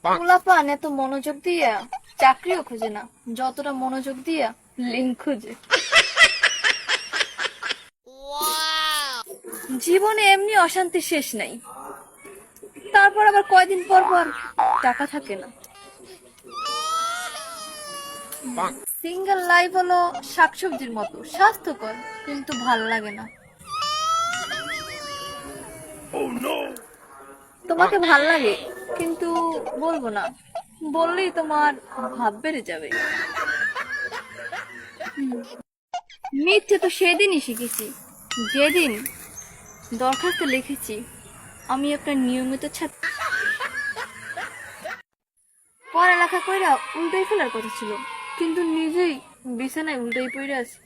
পোলাপান এত মনোযোগ দিয়া চাকরিও খোঁজে না, যতটা মনোযোগ দিয়া লিঙ্ক খুঁজে। জীবনে এমনি অশান্তির শেষ নাই, তারপর আবার কয়দিন পর পর টাকা থাকে না। সিঙ্গেল লাইফ হলো শাকসবজির মতো স্বাস্থ্যকর, কিন্তু ভাল লাগে না। তোমাকে ভাল লাগে কিন্তু বলবো না, বললেই তোমার ভাব বেড়ে যাবে। মিথ্যে তো সেদিনই শিখেছি, যেদিন দরখাস্ত লিখেছি আমি আপনার নিয়মিত ছাত্র। পড়ালেখা কইরা উল্টাই ফেলার কথা ছিল, কিন্তু নিজেই বিছানায় উল্টাই পড়ে আছি।